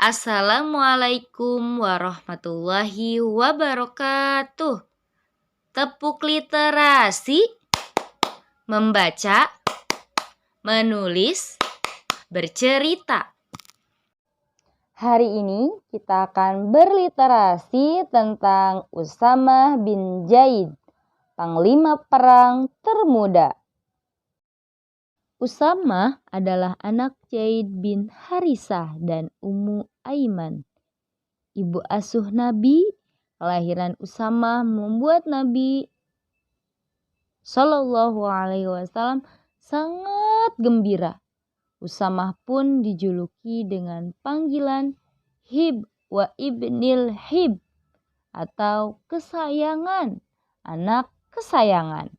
Assalamualaikum warahmatullahi wabarakatuh. Tepuk literasi, membaca, menulis, bercerita. Hari ini kita akan berliterasi tentang Usamah bin Zaid, panglima perang termuda. Usamah adalah anak Zaid bin Harisah dan Ummu Aiman. Ibu asuh Nabi. Kelahiran Usamah membuat Nabi Shallallahu Alaihi Wasallam sangat gembira. Usamah pun dijuluki dengan panggilan Hib wa Ibnil Hib atau kesayangan, anak kesayangan.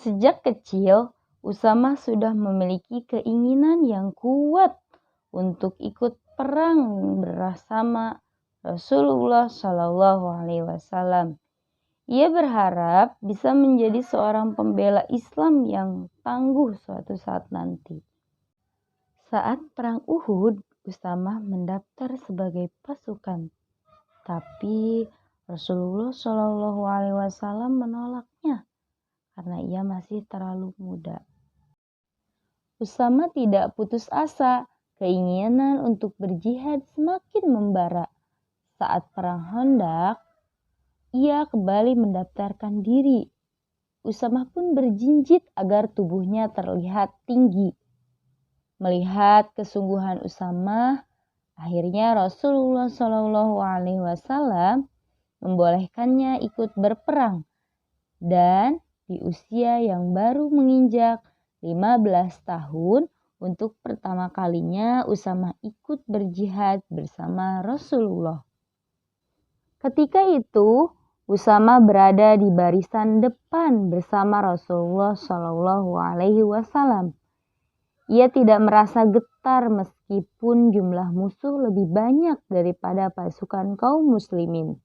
Sejak kecil, Usamah sudah memiliki keinginan yang kuat untuk ikut perang bersama Rasulullah Shallallahu Alaihi Wasallam. Ia berharap bisa menjadi seorang pembela Islam yang tangguh suatu saat nanti. Saat perang Uhud, Usamah mendaftar sebagai pasukan, tapi Rasulullah Shallallahu Alaihi Wasallam menolaknya karena ia masih terlalu muda. Usamah tidak putus asa, keinginan untuk berjihad semakin membara. Saat perang Khandaq, ia kembali mendaftarkan diri. Usamah pun berjinjit agar tubuhnya terlihat tinggi. Melihat kesungguhan Usamah, akhirnya Rasulullah Shallallahu Alaihi Wasallam membolehkannya ikut berperang. Dan di usia yang baru menginjak 15 tahun, untuk pertama kalinya Usamah ikut berjihad bersama Rasulullah. Ketika itu, Usamah berada di barisan depan bersama Rasulullah Shallallahu Alaihi Wasallam. Ia tidak merasa getar meskipun jumlah musuh lebih banyak daripada pasukan kaum muslimin.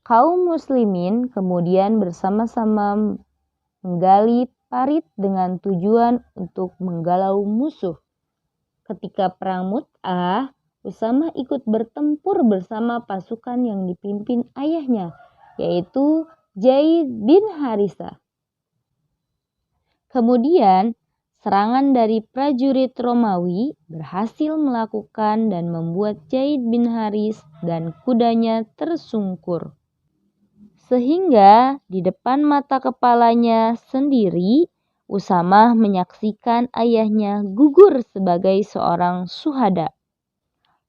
Kaum muslimin kemudian bersama-sama menggali parit dengan tujuan untuk menggalau musuh. Ketika perang Mu'tah, Usamah ikut bertempur bersama pasukan yang dipimpin ayahnya, yaitu Zaid bin Harisah. Kemudian, serangan dari prajurit Romawi berhasil melakukan dan membuat Zaid bin Haris dan kudanya tersungkur. Sehingga di depan mata kepalanya sendiri, Usamah menyaksikan ayahnya gugur sebagai seorang syuhada.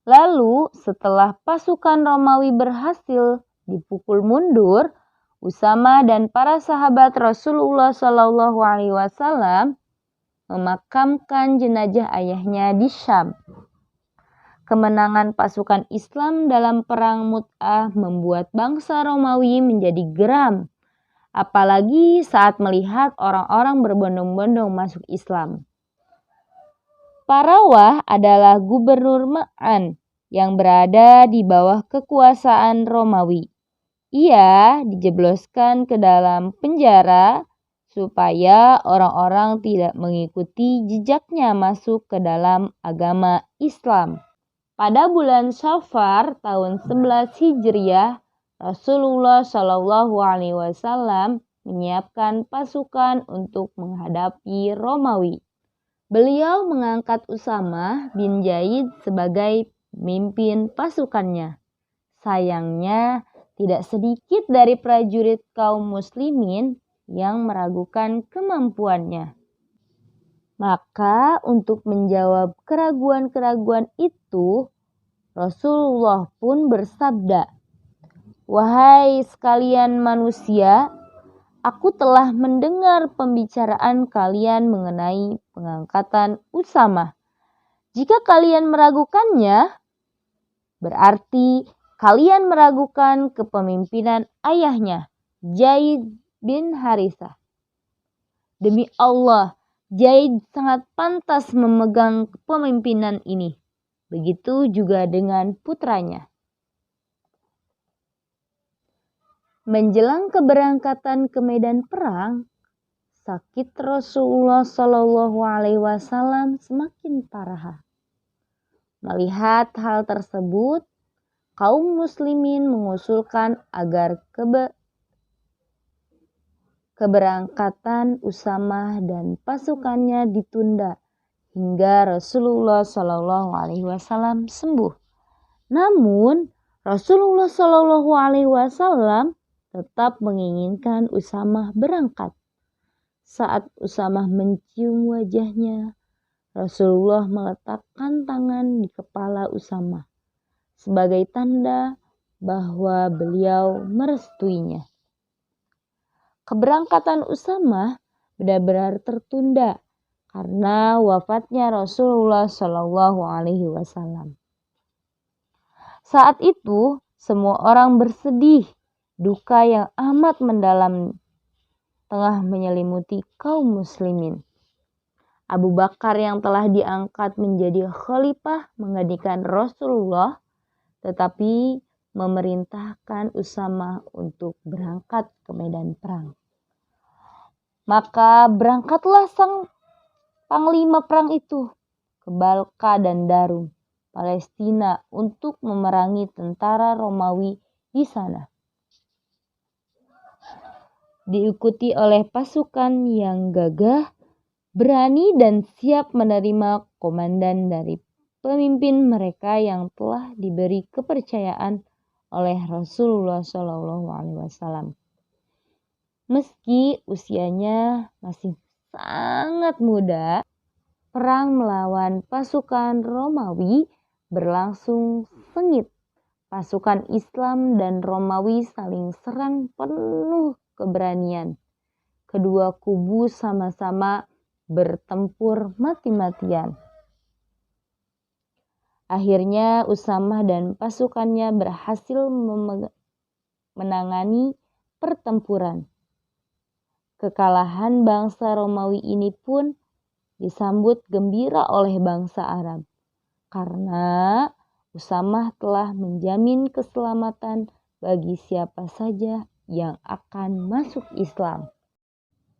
Lalu setelah pasukan Romawi berhasil dipukul mundur, Usamah dan para sahabat Rasulullah Shallallahu Alaihi Wasallam memakamkan jenazah ayahnya di Syam. Kemenangan pasukan Islam dalam perang Mu'tah membuat bangsa Romawi menjadi geram, apalagi saat melihat orang-orang berbondong-bondong masuk Islam. Parawah adalah gubernur Ma'an yang berada di bawah kekuasaan Romawi. Ia dijebloskan ke dalam penjara supaya orang-orang tidak mengikuti jejaknya masuk ke dalam agama Islam. Pada bulan Syafar tahun 11 Hijriah, Rasulullah Shallallahu Alaihi Wasallam menyiapkan pasukan untuk menghadapi Romawi. Beliau mengangkat Usamah bin Zaid sebagai pemimpin pasukannya. Sayangnya, tidak sedikit dari prajurit kaum muslimin yang meragukan kemampuannya. Maka untuk menjawab keraguan-keraguan itu, Rasulullah pun bersabda, "Wahai sekalian manusia, aku telah mendengar pembicaraan kalian mengenai pengangkatan Usamah. Jika kalian meragukannya, berarti kalian meragukan kepemimpinan ayahnya, Zaid bin Harisah. Demi Allah, Zaid sangat pantas memegang kepemimpinan ini. Begitu juga dengan putranya." Menjelang keberangkatan ke medan perang, sakit Rasulullah Shallallahu Alaihi Wasallam semakin parah. Melihat hal tersebut, kaum muslimin mengusulkan agar keberangkatan Usamah dan pasukannya ditunda hingga Rasulullah Shallallahu Alaihi Wasallam sembuh. Namun Rasulullah Shallallahu Alaihi Wasallam tetap menginginkan Usamah berangkat. Saat Usamah mencium wajahnya, Rasulullah meletakkan tangan di kepala Usamah sebagai tanda bahwa beliau merestuinya. Keberangkatan Usamah benar-benar tertunda karena wafatnya Rasulullah Shallallahu Alaihi Wasallam. Saat itu semua orang bersedih, duka yang amat mendalam tengah menyelimuti kaum muslimin. Abu Bakar yang telah diangkat menjadi khalifah menggantikan Rasulullah, tetapi memerintahkan Usamah untuk berangkat ke medan perang. Maka berangkatlah sang panglima perang itu ke Balqa dan Darum, Palestina untuk memerangi tentara Romawi di sana. Diikuti oleh pasukan yang gagah, berani dan siap menerima komandan dari pemimpin mereka yang telah diberi kepercayaan oleh Rasulullah SAW. Meski usianya masih sangat muda, perang melawan pasukan Romawi berlangsung sengit. Pasukan Islam dan Romawi saling serang penuh keberanian. Kedua kubu sama-sama bertempur mati-matian. Akhirnya Usamah dan pasukannya berhasil menangani pertempuran. Kekalahan bangsa Romawi ini pun disambut gembira oleh bangsa Arab, karena Usamah telah menjamin keselamatan bagi siapa saja yang akan masuk Islam.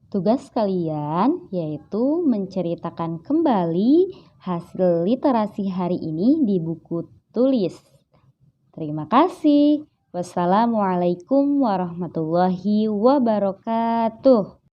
Tugas kalian yaitu menceritakan kembali hasil literasi hari ini di buku tulis. Terima kasih. Wassalamualaikum warahmatullahi wabarakatuh.